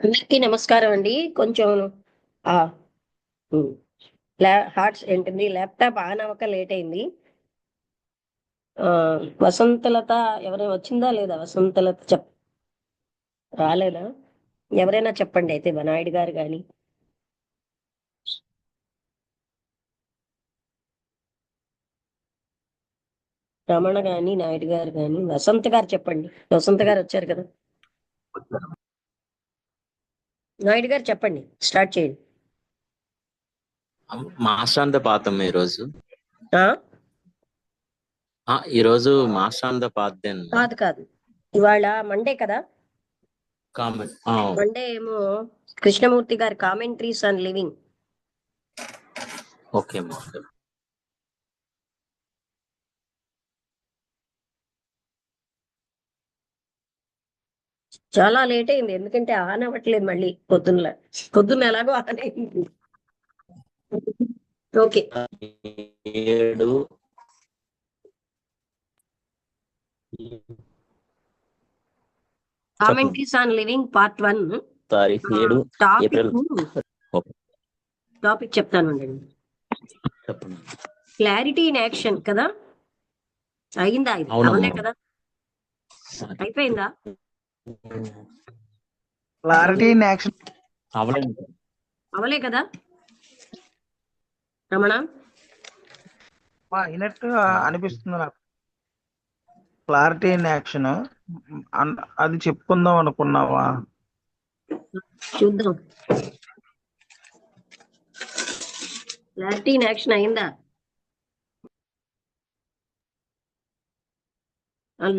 అందరికీ నమస్కారం అండి. కొంచెం ఆ ఉమ్, హార్ట్స్ ఏంటిది ల్యాప్టాప్ ఆన్ అవ్వక లేట్ అయింది. ఆ వసంతలత ఎవరైనా వచ్చిందా లేదా? వసంతలత రాలేదా? ఎవరైనా చెప్పండి అయితే, నాయుడు గారు గాని, రమణ గాని, నాయుడు గారు గాని, వసంత గారు చెప్పండి. వసంత గారు వచ్చారు కదా. నాయుడు గారు చెప్పండి, స్టార్ట్ చేయండి. మాస్టాంద పాతం ఈరోజు. ఆ ఈరోజు మాస్టాంద పాతేన్ కాదు కాదు, ఇవాళ మండే కదా. కామెంట్. మండే ఏమో కృష్ణమూర్తి గారి కామెంట్రీస్ ఆన్ లివింగ్. ఓకే అమ్మా. చాలా లేట్ అయింది, ఎందుకంటే ఆన్ అవ్వట్లేదు. మళ్ళీ పొద్దున్న ఎలాగో ఆన్ అయింది. ఓకే. 7 చెప్పండి. Commentaries on living part 1. తారీఖు 7 ఏప్రిల్. ఓకే, టాపిక్ చెప్తానండి. చెప్పండి. క్లారిటీ ఇన్ యాక్షన్ కదా. అయిందా? ఇది అవలే అవునమ్మా. కదా. అయిపోయిందా? క్లారిటీ ఇన్ యాక్షన్ అవలేదు. అవలే కదా రమణ. అయినట్టు అనిపిస్తుంది నాకు. క్లారిటీ ఇన్ యాక్షన్ అది చెప్పుకుందాం అనుకున్నావా? చూద్దాం. క్లారిటీ ఇన్ యాక్షన్ అయిందా?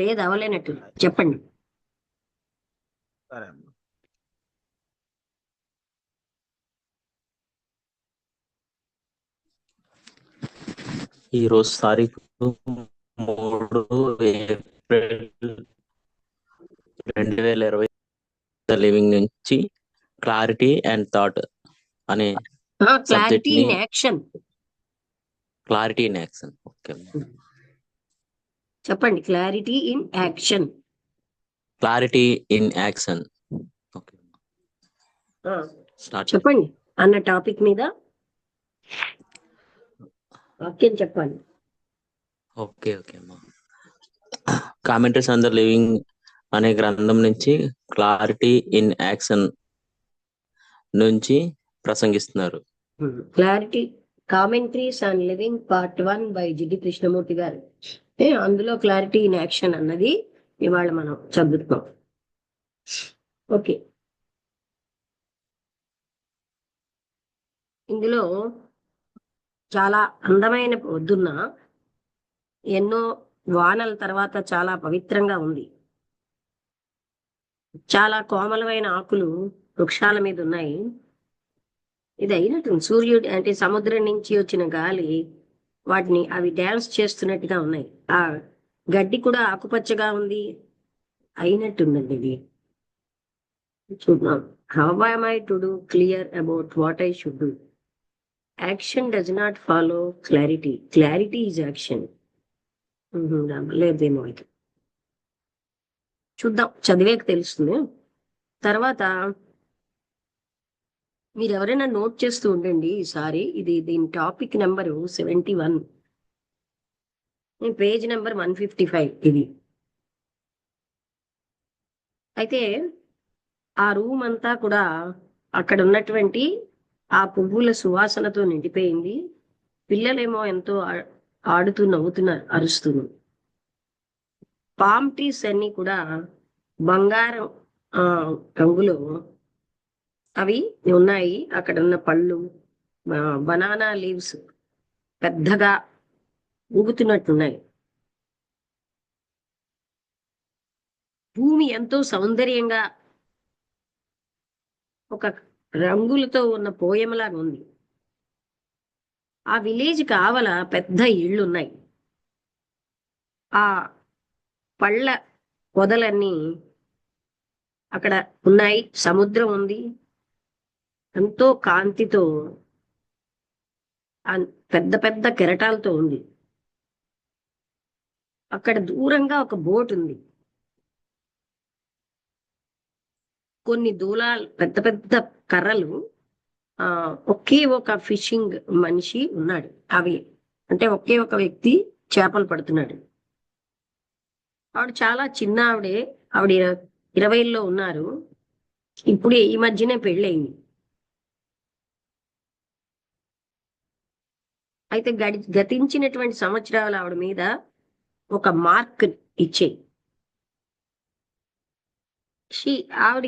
లేదు, అవలేనట్టు. చెప్పండి. సరే అమ్మా. ఈరోజు తారీఖు 3 ఏప్రిల్ 2020. లివింగ్ నుంచి క్లారిటీ అండ్ థాట్ అనే సబ్జెక్ట్ క్లారిటీ ని. In action. Clarity in action. Okay, చెప్పండి. Clarity in action. Clarity in action. Okay, start. చెప్పండి అన్న టాపిక్ మీద వాక్యం చెప్పాలి. ఓకే ఓకే అమ్మా. కామెంటరీస్ ఆన్ ద లివింగ్ అనే గ్రంథం నుంచి క్లారిటీ ఇన్ యాక్షన్ నుంచి ప్రసంగిస్తున్నారు. Clarity commentaries on living part 1 by Jiddu Krishnamurti garu. అందులో క్లారిటీ ఇన్ యాక్షన్ అన్నది ఇవాళ మనం చదువుతాం. ఓకే. ఇందులో చాలా అందమైన పొద్దున్న, ఎన్నో వానల తర్వాత చాలా పవిత్రంగా ఉంది. చాలా కోమలమైన ఆకులు వృక్షాల మీద ఉన్నాయి. ఇది అయినట్టు సూర్యుడు అంటే సముద్రం నుంచి వచ్చిన గాలి వాటిని అవి డ్యాన్స్ చేస్తున్నట్టుగా ఉన్నాయి. ఆ గడ్డి కూడా ఆకుపచ్చగా ఉంది. అయినట్టుందండి ఇది. చూద్దాం. How am I to do clear about what I should do? Action does not follow clarity. Clarity is action. లేదేమో ఇది. చూద్దాం, చదివేకి తెలుస్తుంది. తర్వాత మీరు ఎవరైనా నోట్ చేస్తూ ఉండండి. ఈసారి దీని టాపిక్ నెంబరు 71, పేజ్ నెంబర్ 155 ఇది. అయితే ఆ రూమ్ అంతా కూడా అక్కడ ఉన్నటువంటి ఆ పువ్వుల సువాసనతో నిండిపోయింది. పిల్లలేమో ఎంతో ఆడుతూ నవ్వుతున్నారు, అరుస్తున్నారు. పామ్ ట్రీస్ అన్ని కూడా బంగారం రంగులో అవి ఉన్నాయి. అక్కడ ఉన్న పళ్ళు, బనానా లీవ్స్ పెద్దగా ఊగుతున్నట్టున్నాయి. భూమి ఎంతో సౌందర్యంగా ఒక రంగులతో ఉన్న పోయమలాగా ఉంది. ఆ విలేజ్ కావల పెద్ద ఇళ్ళున్నాయి. ఆ పళ్ళ పొదలన్నీ అక్కడ ఉన్నాయి. సముద్రం ఉంది, ఎంతో కాంతితో, పెద్ద పెద్ద కెరటాలతో ఉంది. అక్కడ దూరంగా ఒక బోట్ ఉంది. కొన్ని దూలాలు పెద్ద పెద్ద కర్రలు, ఒకే ఒక ఫిషింగ్ మనిషి ఉన్నాడు. అవి అంటే ఒకే ఒక వ్యక్తి చేపలు పడుతున్నాడు. ఆవిడ చాలా చిన్న ఆవిడే. ఆవిడ 20లో ఉన్నారు. ఇప్పుడే ఈ మధ్యనే పెళ్ళయింది. అయితే గతించినటువంటి సంవత్సరాలు ఆవిడ మీద ఒక మార్క్ ఇచ్చేయి. ఆవిడ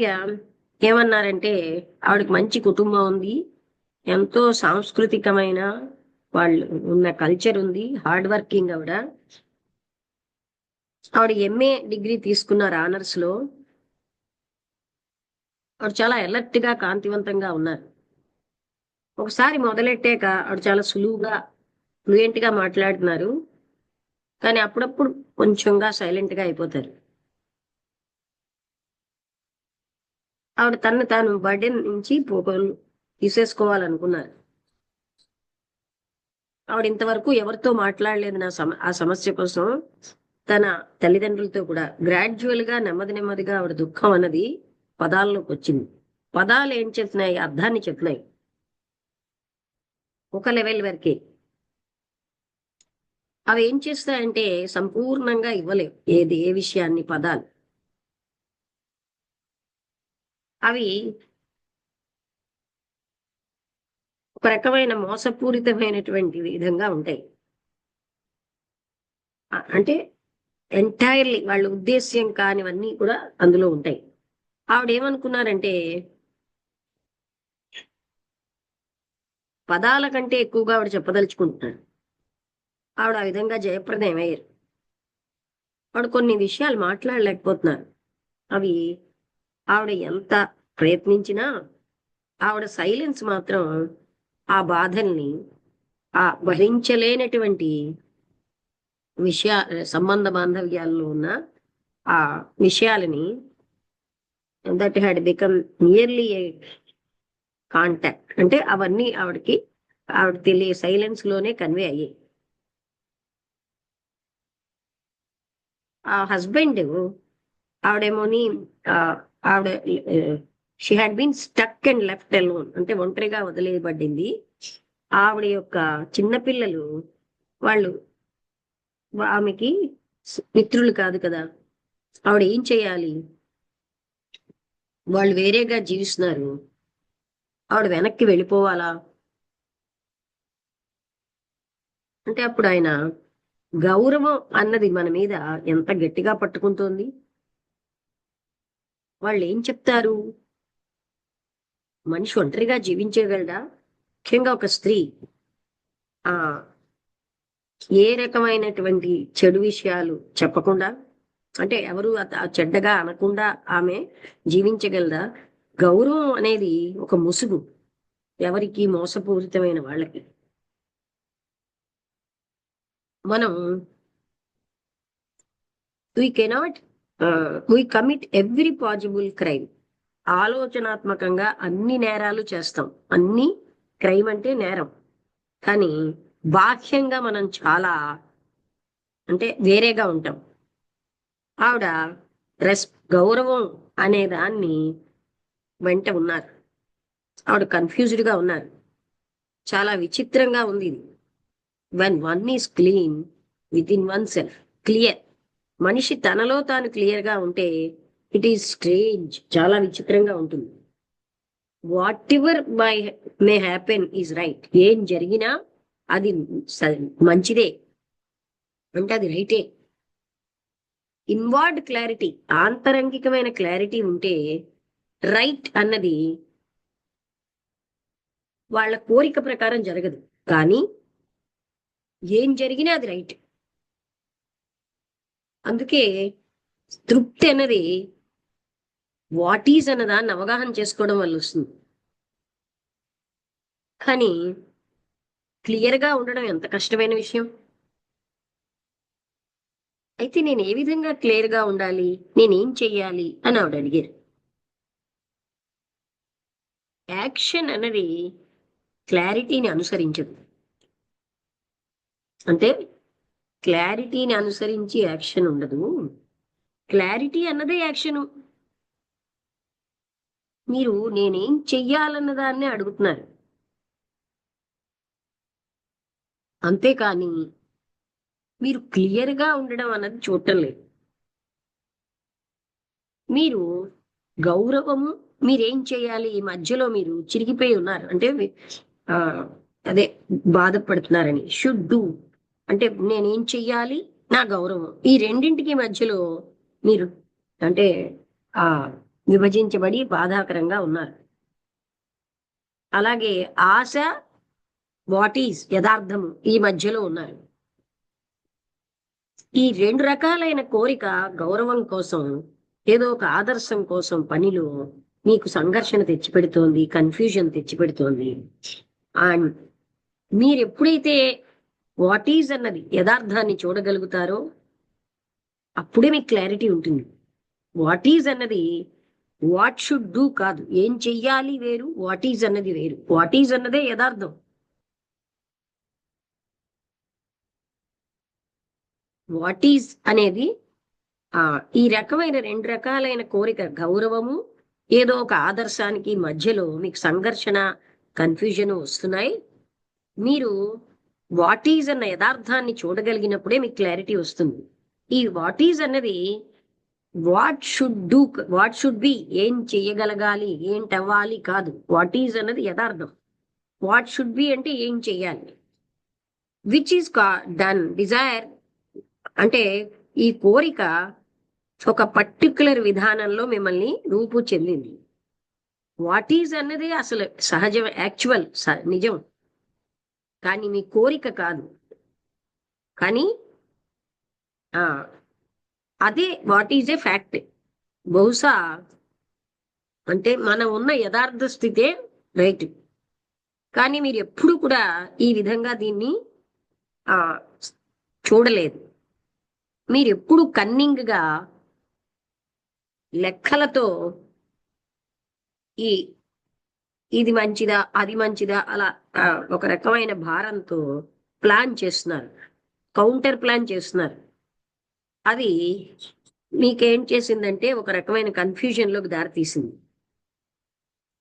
ఏమన్నారంటే, ఆవిడకి మంచి కుటుంబం ఉంది, ఎంతో సాంస్కృతికమైన వాళ్ళు ఉన్న కల్చర్ ఉంది, హార్డ్ వర్కింగ్ ఆవిడ. ఆవిడ ఎంఏ డిగ్రీ తీసుకున్నారు ఆనర్స్ లో. ఆవిడ చాలా అలర్ట్ గా కాంతివంతంగా ఉన్నారు. ఒకసారి మొదలెట్టాక ఆవిడ చాలా సులువుగా ఫ్లూయెంట్ గా మాట్లాడుతున్నారు. కానీ అప్పుడప్పుడు కొంచెంగా సైలెంట్ గా అయిపోతారు. ఆవిడ తను తాను బర్డెన్ నుంచి తీసేసుకోవాలనుకున్నారు. ఆవిడ ఇంతవరకు ఎవరితో మాట్లాడలేదు ఆ సమస్య కోసం. తన తల్లిదండ్రులతో కూడా గ్రాడ్యువల్ గా నెమ్మది నెమ్మదిగా ఆవిడ దుఃఖం అన్నది పదాల్లోకి వచ్చింది. పదాలు ఏం చెప్తున్నాయి? అర్థాన్ని చెప్తున్నాయి ఒక లెవెల్ వరకే. అవి ఏం చేస్తాయంటే సంపూర్ణంగా ఇవ్వలేవు ఏ విషయాన్ని పదాలు. అవి ఒక రకమైన మోసపూరితమైనటువంటి విధంగా ఉంటాయి. అంటే ఎంటైర్లీ వాళ్ళ ఉద్దేశ్యం కానివన్నీ కూడా అందులో ఉంటాయి. ఆవిడ ఏమనుకున్నారంటే, పదాల కంటే ఎక్కువగా ఆవిడ చెప్పదలుచుకుంటున్నారు. ఆవిడ ఆ విధంగా జయప్రదమయ్యారు. ఆవిడ కొన్ని విషయాలు మాట్లాడలేకపోతున్నారు. అవి ఆవిడ ఎంత ప్రయత్నించినా ఆవిడ సైలెన్స్ మాత్రం ఆ బాధల్ని, ఆ భరించలేనటువంటి సంబంధ బాంధవ్యాల్లో ఉన్న ఆ విషయాలని, that had become nearly A contact, అంటే అవన్నీ ఆవిడ సైలెన్స్ లోనే కన్వే అయ్యాయి. ఆ హస్బెండ్ ఆవిడేమోని ఆవిడ she had been stuck and left alone, అంటే ఒంటరిగా వదిలేయబడింది. ఆవిడ యొక్క చిన్నపిల్లలు వాళ్ళు ఆమెకి మిత్రులు కాదు కదా. ఆవిడ ఏం చేయాలి? వాళ్ళు వేరేగా జీవిస్తున్నారు. ఆవిడ వెనక్కి వెళ్ళిపోవాలా? అంటే అప్పుడు ఆయన గౌరవం అన్నది మన మీద ఎంత గట్టిగా పట్టుకుంటోంది. వాళ్ళు ఏం చెప్తారు? మనిషి ఒంటరిగా జీవించగలడా? ముఖ్యంగా ఒక స్త్రీ ఆ ఏ రకమైనటువంటి చెడు విషయాలు చెప్పకుండా, అంటే ఎవరు చెడ్డగా అనకుండా ఆమె జీవించగలదా? గౌరవం అనేది ఒక ముసుగు ఎవరికి? మోసపూరితమైన వాళ్ళకి. మనం we commit every possible crime. ఆలోచనాత్మకంగా అన్ని నేరాలు చేస్తాం. అన్ని క్రైమ్ అంటే నేరం. కానీ బాహ్యంగా మనం చాలా అంటే వేరేగా ఉంటాం. ఆవిడ గౌరవం అనే దాన్ని వెంట ఉన్నారు. ఆవిడ కన్ఫ్యూజ్డ్ గా ఉన్నారు. చాలా విచిత్రంగా ఉంది ఇది. When one is clean with in one self, clear, మనిషి తనలో తాను క్లియర్ గా ఉంటే ఇట్ ఈస్ స్ట్రేంజ్, చాలా విచిత్రంగా ఉంటుంది. What ever may happen is right. ఏం జరిగినా అది మంచిదే, అంటే అది రైటే. ఇన్వార్డ్ క్లారిటీ, ఆంతరంగికమైన క్లారిటీ ఉంటే రైట్ అన్నది వాళ్ళ కోరిక ప్రకారం జరగదు, కానీ ఏం జరిగినా అది రైట్. అందుకే తృప్తి అన్నది వాట్ ఈజ్ అన్నదాన్ని అవగాహన చేసుకోవడం వల్ల వస్తుంది. కానీ క్లియర్గా ఉండడం ఎంత కష్టమైన విషయం. అయితే నేను ఏ విధంగా క్లియర్గా ఉండాలి, నేనేం చెయ్యాలి అని ఆవిడ అడిగారు. యాక్షన్ అన్నది క్లారిటీని అనుసరించదు. అంటే క్లారిటీని అనుసరించి యాక్షన్ ఉండదు, క్లారిటీ అన్నదే యాక్షను. మీరు నేనేం చెయ్యాలన్న దాన్నే అడుగుతున్నారు, అంతేకాని మీరు క్లియర్ గా ఉండడం అన్నది చూడటం లేదు. మీరు గౌరవము, మీరేం చేయాలి, ఈ మధ్యలో మీరు చిరిగిపోయి ఉన్నారు అంటే ఆ అదే బాధపడుతున్నారని. షుడ్ డూ అంటే నేనేం చెయ్యాలి, నా గౌరవం, ఈ రెండింటికి మధ్యలో మీరు అంటే ఆ విభజించబడి బాధాకరంగా ఉన్నారు. అలాగే ఆశ, వాట్ ఈజ్ యథార్థము, ఈ మధ్యలో ఉన్నారు. ఈ రెండు రకాలైన కోరిక గౌరవం కోసం, ఏదో ఒక ఆదర్శం కోసం పనిలో మీకు సంఘర్షణ తెచ్చిపెడుతోంది, కన్ఫ్యూజన్ తెచ్చిపెడుతోంది. అండ్ మీరు ఎప్పుడైతే వాట్ ఈజ్ అన్నది యథార్థాన్ని చూడగలుగుతారో అప్పుడే మీకు క్లారిటీ ఉంటుంది. వాట్ ఈజ్ అన్నది వాట్ షుడ్ డూ కాదు, ఏం చెయ్యాలి వేరు, వాట్ ఈజ్ అన్నది వేరు. వాట్ ఈజ్ అన్నదే యథార్థం. వాట్ ఈజ్ అనేది ఈ రకమైన రెండు రకాలైన కోరిక, గౌరవము, ఏదో ఒక ఆదర్శానికి మధ్యలో మీకు సంఘర్షణ, కన్ఫ్యూజన్ వస్తున్నాయి. మీరు వాట్ ఈజ్ అన్న యథార్థాన్ని చూడగలిగినప్పుడే మీకు క్లారిటీ వస్తుంది. ఈ వాట్ ఈజ్ అన్నది what should do, what should be, ఏం చెయ్యగలగాలి, ఏంటవ్వాలి కాదు. వాట్ ఈజ్ అన్నది యథార్థం. వాట్ షుడ్ బి అంటే ఏం చెయ్యాలి. విచ్ ఈస్ డన్ డిజైర్ అంటే ఈ కోరిక ఒక పర్టిక్యులర్ విధానంలో మిమ్మల్ని రూపు చెందింది. వాట్ ఈజ్ అన్నది అసలు సహజం, యాక్చువల్, నిజం. కానీ మీ కోరిక కాదు. కానీ అదే వాట్ ఈజ్ ఏ ఫ్యాక్ట్. బహుశా అంటే మనం ఉన్న యథార్థ స్థితే రైట్. కానీ మీరు ఎప్పుడు కూడా ఈ విధంగా దీన్ని చూడలేదు. మీరు ఎప్పుడు కన్నింగ్గా లెక్కలతో ఇది మంచిదా, అది మంచిదా, అలా ఒక రకమైన భారంతో ప్లాన్ చేస్తున్నారు, కౌంటర్ ప్లాన్ చేస్తున్నారు. అది మీకేం చేసిందంటే ఒక రకమైన కన్ఫ్యూజన్లోకి దారితీసింది.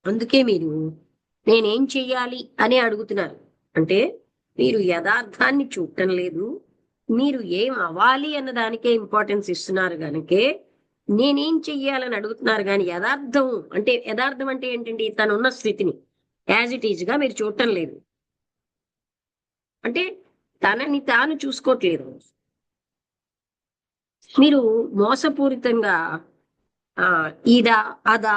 అందుకే మీరు నేనేం చెయ్యాలి అని అడుగుతున్నారు. అంటే మీరు యథార్థాన్ని చూడటం లేదు, మీరు ఏం అవ్వాలి అన్న దానికే ఇంపార్టెన్స్ ఇస్తున్నారు కనుకే నేనేం చెయ్యాలని అడుగుతున్నారు. కానీ యథార్థం అంటే ఏంటండి, తనున్న స్థితిని యాజ్ ఇట్ ఈజ్ గా మీరు చూడటం లేదు. అంటే తనని తాను చూసుకోవట్లేదు. మీరు మోసపూరితంగా ఇదా అదా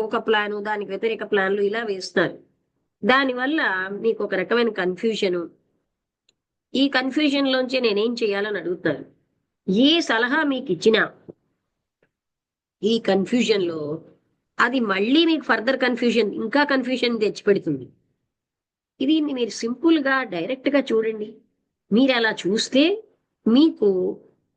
ఒక ప్లాను, దానికి వ్యతిరేక ప్లాన్లు ఇలా వేస్తున్నారు. దానివల్ల మీకు ఒక రకమైన కన్ఫ్యూజను. ఈ కన్ఫ్యూజన్ లోంచి నేనేం చేయాలని అడుగుతారు. ఏ సలహా మీకు ఇచ్చినా ఈ కన్ఫ్యూజన్ లో అది మళ్ళీ మీకు ఫర్దర్ కన్ఫ్యూజన్, ఇంకా కన్ఫ్యూజన్ తెచ్చిపెడుతుంది. ఇది మీరు సింపుల్ గా డైరెక్ట్ గా చూడండి. మీరు అలా చూస్తే మీకు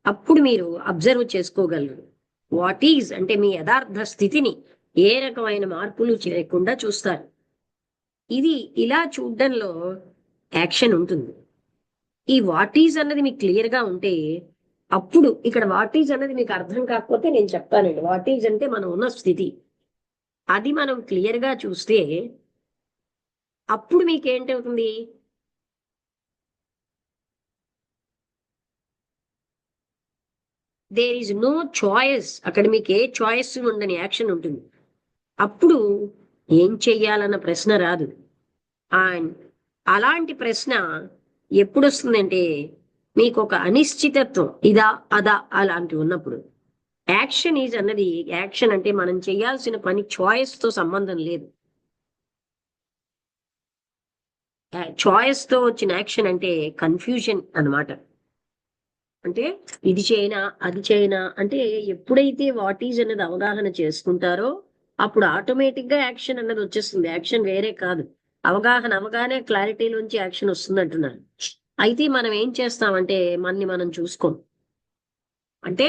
అప్పుడు మీరు అబ్జర్వ్ చేసుకోగలరు. వాట్ ఈజ్ అంటే మీ యథార్థ స్థితిని ఏ రకమైన మార్పులు చేయకుండా చూస్తారు. ఇది ఇలా చూడడంలో యాక్షన్ ఉంటుంది. ఈ వాట్ ఈజ్ అన్నది మీకు క్లియర్ గా ఉంటే అప్పుడు ఇక్కడ వాట్ ఈజ్ అన్నది మీకు అర్థం కాకపోతే నేను చెప్తానండి. వాట్ ఈజ్ అంటే మనం ఉన్న స్థితి, అది మనం క్లియర్ గా చూస్తే అప్పుడు మీకు ఏంటవుతుంది, దేర్ ఈజ్ నో చాయిస్. అక్కడ మీకు ఏ చాయిస్ ఉండని యాక్షన్ ఉంటుంది. అప్పుడు ఏం చెయ్యాలన్న ప్రశ్న రాదు. అండ్ అలాంటి ప్రశ్న ఎప్పుడు వస్తుందంటే మీకు ఒక అనిశ్చితత్వం, ఇదా అదా అలాంటివి ఉన్నప్పుడు. యాక్షన్ ఈజ్ అన్నది, యాక్షన్ అంటే మనం చేయాల్సిన పని చాయిస్ తో సంబంధం లేదు. చాయిస్ తో వచ్చిన యాక్షన్ అంటే కన్ఫ్యూజన్ అన్నమాట. అంటే ఇది చేయనా అది చేయనా అంటే ఎప్పుడైతే వాట్ ఈజ్ అన్నది అవగాహన చేసుకుంటారో అప్పుడు ఆటోమేటిక్ గా యాక్షన్ అన్నది వచ్చేస్తుంది. యాక్షన్ వేరే కాదు, అవగాహన అవగానే క్లారిటీలోంచి యాక్షన్ వస్తుంది అంటున్నారు. అయితే మనం ఏం చేస్తామంటే మనని మనం చూసుకోం. అంటే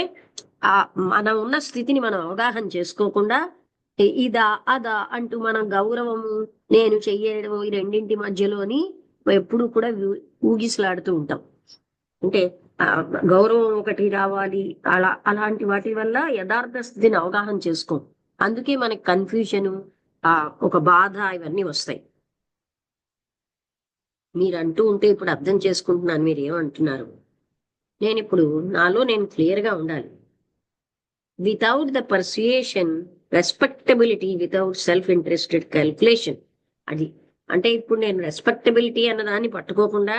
మనం ఉన్న స్థితిని మనం అవగాహన చేసుకోకుండా ఇదా అదా అంటూ మనం గౌరవము, నేను చెయ్యడం, ఈ రెండింటి మధ్యలోని ఎప్పుడు కూడా ఊగిసలాడుతూ ఉంటాం. అంటే గౌరవం ఒకటి రావాలి, అలాంటి వాటి వల్ల యథార్థ స్థితిని అవగాహన చేసుకోం. అందుకే మనకి కన్ఫ్యూజను, ఒక బాధ ఇవన్నీ వస్తాయి. మీరు అంటూ ఉంటే ఇప్పుడు అర్థం చేసుకుంటున్నాను మీరు ఏమంటున్నారు. నేను ఇప్పుడు నాలో నేను క్లియర్గా ఉండాలి. Without the persuasion, respectability without self interested calculation. అది అంటే ఇప్పుడు నేను రెస్పెక్టబిలిటీ అన్నదాన్ని పట్టుకోకుండా,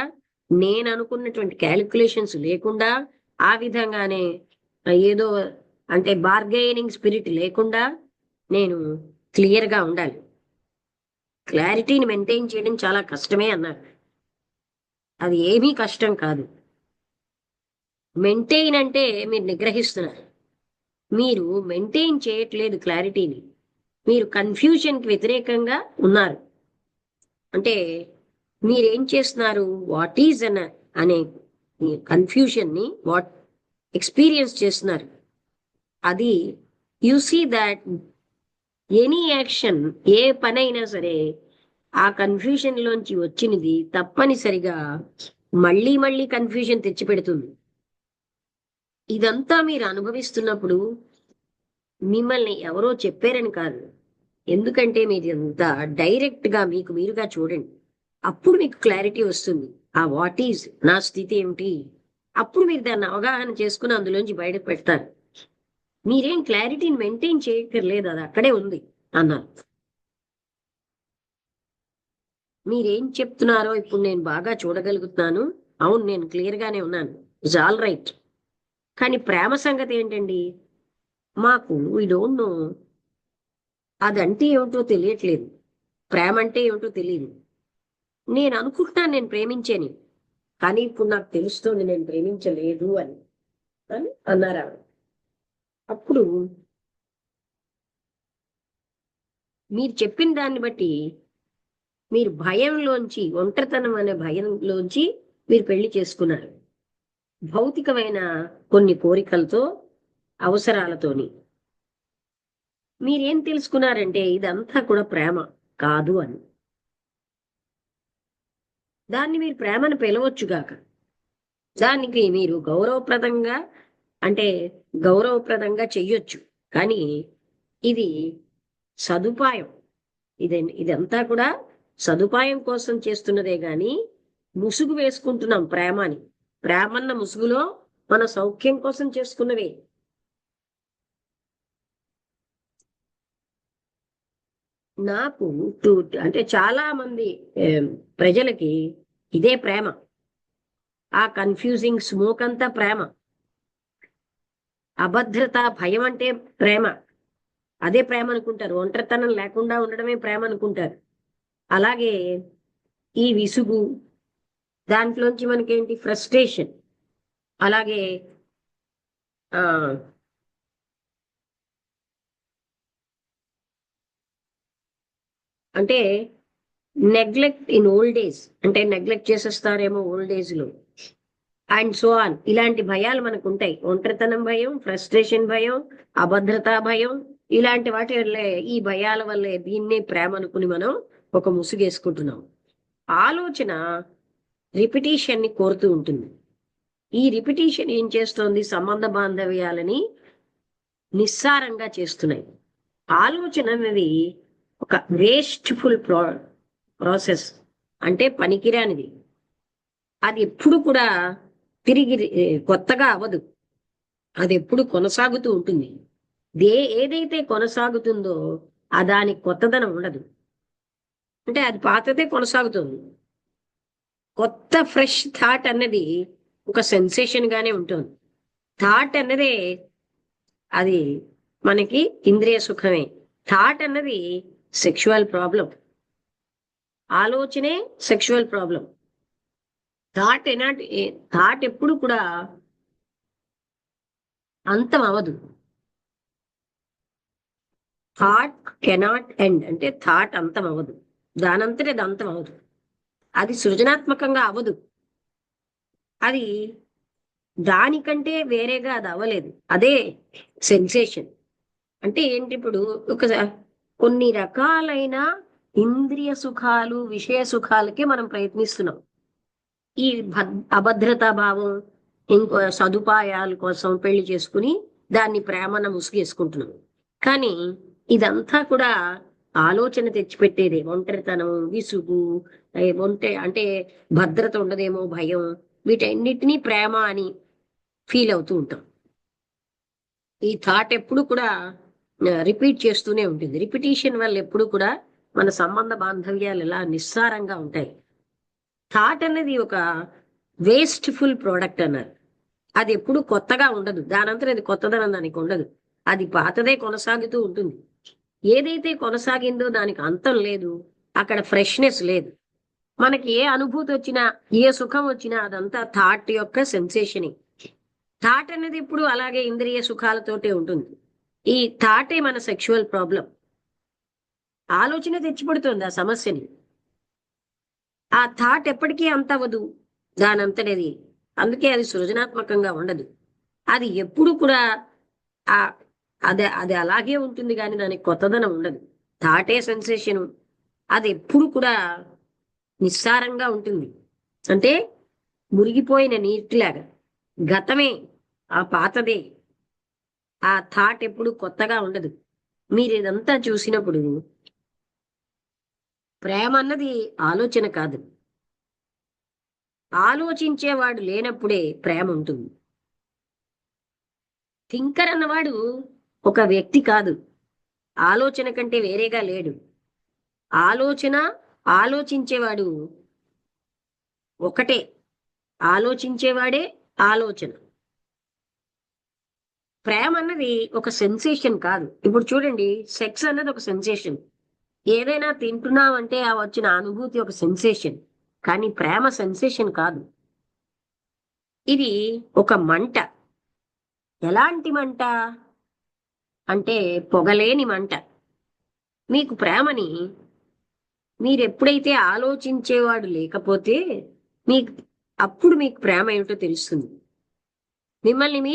నేను అనుకున్నటువంటి క్యాలిక్యులేషన్స్ లేకుండా, ఆ విధంగానే ఏదో అంటే బార్గెయినింగ్ స్పిరిట్ లేకుండా నేను క్లియర్గా ఉండాలి. క్లారిటీని మెయింటైన్ చేయడం చాలా కష్టమే అన్నారు. అది ఏమీ కష్టం కాదు. మెయింటైన్ అంటే మీరు నిగ్రహిస్తున్నారు, మీరు మెయింటైన్ చేయట్లేదు క్లారిటీని. మీరు కన్ఫ్యూజన్కి వ్యతిరేకంగా ఉన్నారు. అంటే మీరేం చేస్తున్నారు, వాట్ ఈజ్ అనే కన్ఫ్యూజన్ని ఎక్స్పీరియన్స్ చేస్తున్నారు. అది you see that any action, ఏ పనైనా సరే ఆ కన్ఫ్యూజన్ లోంచి వచ్చినది తప్పనిసరిగా మళ్ళీ మళ్ళీ కన్ఫ్యూజన్ తెచ్చిపెడుతుంది. ఇదంతా మీరు అనుభవిస్తున్నప్పుడు మిమ్మల్ని ఎవరో చెప్పారని కాదు, ఎందుకంటే మీరు అంతా డైరెక్ట్ గా మీకు మీరుగా చూడండి. అప్పుడు మీకు క్లారిటీ వస్తుంది. ఆ వాట్ ఈజ్, నా స్థితి ఏమిటి, అప్పుడు మీరు దాన్ని అవగాహన చేసుకుని అందులోంచి బయటకు పెడతారు. మీరేం క్లారిటీని మెయింటైన్ చేయక్కర్లేదు, అది అక్కడే ఉంది అన్నారు. మీరేం చెప్తున్నారో ఇప్పుడు నేను బాగా చూడగలుగుతున్నాను. అవును, నేను క్లియర్ గానే ఉన్నాను, ఇట్స్ ఆల్ రైట్. కానీ ప్రేమ సంగతి ఏంటండి, మాకు వీ డోంట్ నో. అదంటే ఏమిటో తెలియట్లేదు, ప్రేమ అంటే ఏమిటో తెలియదు. నేను అనుకుంటున్నాను నేను ప్రేమించాను, కానీ ఇప్పుడు నాకు తెలుస్తోంది నేను ప్రేమించలేదు అని అన్నారు ఆవిడ. అప్పుడు మీరు చెప్పిన దాన్ని బట్టి మీరు భయంలోంచి, ఒంటరితనం అనే భయంలోంచి మీరు పెళ్లి చేసుకున్నారు. భౌతికమైన కొన్ని కోరికలతో, అవసరాలతోని మీరేం తెలుసుకున్నారంటే ఇదంతా కూడా ప్రేమ కాదు అని. దాన్ని మీరు ప్రేమను పిలవచ్చుగాక, దానికి మీరు గౌరవప్రదంగా చెయ్యొచ్చు. కానీ ఇది సదుపాయం, ఇదంతా కూడా సదుపాయం కోసం చేస్తున్నదే గాని ముసుగు వేసుకుంటున్నాం ప్రేమని. ప్రేమన్న ముసుగులో మన సౌఖ్యం కోసం చేసుకున్నవే. నాకు అంటే చాలా మంది ప్రజలకి ఇదే ప్రేమ. ఆ కన్ఫ్యూజింగ్ స్మోక్ అంతా ప్రేమ. అభద్రత, భయం అంటే ప్రేమ, అదే ప్రేమ అనుకుంటారు. ఒంటరితనం లేకుండా ఉండడమే ప్రేమ అనుకుంటారు. అలాగే ఈ విసుగు, దాంట్లోంచి మనకేంటి ఫ్రస్ట్రేషన్, అలాగే అంటే నెగ్లెక్ట్ ఇన్ ఓల్డ్ ఏజ్, అంటే నెగ్లెక్ట్ చేసేస్తారేమో ఓల్డ్ ఏజ్ లో, అండ్ సో ఆన్. ఇలాంటి భయాలు మనకు ఉంటాయి. ఒంటరితనం భయం, ఫ్రస్ట్రేషన్ భయం, అభద్రతా భయం, ఇలాంటి వాటి వల్లే, ఈ భయాల వల్లే దీన్నే ప్రేమ అనుకుని మనం ఒక ముసుగేసుకుంటున్నాం. ఆలోచన రిపిటీషన్ ని కోరుతూ ఉంటుంది. ఈ రిపిటీషన్ ఏం చేస్తోంది, సంబంధ బాంధవ్యాలని నిస్సారంగా చేస్తున్నాయి. ఆలోచన అనేది ఒక వేస్ట్ఫుల్ ప్రాసెస్, అంటే పనికిరానిది. అది ఎప్పుడు కూడా తిరిగి కొత్తగా అవ్వదు, అది ఎప్పుడు కొనసాగుతూ ఉంటుంది. ఏదైతే కొనసాగుతుందో దానికి కొత్తదనం ఉండదు. అంటే అది పాతదే కొనసాగుతుంది. కొత్త ఫ్రెష్ థాట్ అన్నది ఒక సెన్సేషన్ గానే ఉంటుంది. థాట్ అన్నది అది మనకి ఇంద్రియ సుఖమే. థాట్ అన్నది సెక్షువల్ ప్రాబ్లం, ఆలోచనే సెక్షువల్ ప్రాబ్లం. థాట్ ఎప్పుడు కూడా అంతం అవదు. థాట్ కెనాట్ ఎండ్, అంటే థాట్ అంతం అవదు, దానంతటే అది అంతం అవదు. అది సృజనాత్మకంగా అవ్వదు, అది దానికంటే వేరేగా అది అవ్వలేదు. అదే సెన్సేషన్ అంటే ఏంటి, ఇప్పుడు కొన్ని రకాలైన ఇంద్రియ సుఖాలు, విషయ సుఖాలకి మనం ప్రయత్నిస్తున్నాం. ఈ అభద్రతా భావం, ఇంకో సదుపాయాల కోసం పెళ్లి చేసుకుని దాన్ని ప్రేమన ముసుగేసుకుంటున్నాం. కానీ ఇదంతా కూడా ఆలోచన తెచ్చిపెట్టేదే. ఒంటరితనం, విసుగు, అంటే భద్రత ఉండదేమో భయం, వీటన్నిటినీ ప్రేమ అని ఫీల్ అవుతూ ఉంటాం. ఈ థాట్ ఎప్పుడు కూడా రిపీట్ చేస్తూనే ఉంటుంది. రిపిటీషన్ వల్ల ఎప్పుడు కూడా మన సంబంధ బాంధవ్యాలు ఇలా నిస్సారంగా ఉంటాయి. థాట్ అనేది ఒక వేస్ట్ఫుల్ ప్రోడక్ట్ అన్నారు. అది ఎప్పుడు కొత్తగా ఉండదు. దానంతా అది కొత్తదనం దానికి ఉండదు. అది పాతదే కొనసాగుతూ ఉంటుంది. ఏదైతే కొనసాగిందో దానికి అంతం లేదు, అక్కడ ఫ్రెష్నెస్ లేదు. మనకి ఏ అనుభూతి వచ్చినా, ఏ సుఖం వచ్చినా అదంతా థాట్ యొక్క సెన్సేషనే. థాట్ అనేది ఇప్పుడు అలాగే ఇంద్రియ సుఖాలతోటే ఉంటుంది. ఈ థాటే మన సెక్షువల్ ప్రాబ్లం. ఆలోచన తెచ్చిపెడుతుంది ఆ సమస్యని. ఆ థాట్ ఎప్పటికీ అంతవదు దానంతటది. అందుకే అది సృజనాత్మకంగా ఉండదు. అది ఎప్పుడు కూడా ఆ అది అది అలాగే ఉంటుంది, కానీ దానికి కొత్తదనం ఉండదు. థాటే సెన్సేషను. అది ఎప్పుడు కూడా నిస్సారంగా ఉంటుంది. అంటే మురిగిపోయిన నీటిలాగా. గతమే, ఆ పాతదే. ఆ థాట్ ఎప్పుడు కొత్తగా ఉండదు. మీరు ఇదంతా చూసినప్పుడు ప్రేమ అన్నది ఆలోచన కాదు. ఆలోచించేవాడు లేనప్పుడే ప్రేమ ఉంటుంది. థింకర్ అన్నవాడు ఒక వ్యక్తి కాదు, ఆలోచన కంటే వేరేగా లేడు. ఆలోచన, ఆలోచించేవాడు ఒకటే. ఆలోచించేవాడే ఆలోచన. ప్రేమ అన్నది ఒక సెన్సేషన్ కాదు. ఇప్పుడు చూడండి, సెక్స్ అన్నది ఒక సెన్సేషన్. ఏదైనా తింటున్నామంటే ఆ వచ్చిన అనుభూతి ఒక సెన్సేషన్. కానీ ప్రేమ సెన్సేషన్ కాదు. ఇది ఒక మంట. ఎలాంటి మంట అంటే పొగలేని మంట. మీకు ప్రేమని మీరు ఎప్పుడైతే ఆలోచించేవాడు లేకపోతే మీకు అప్పుడు మీకు ప్రేమ ఏమిటో తెలుస్తుంది. మిమ్మల్ని మీరు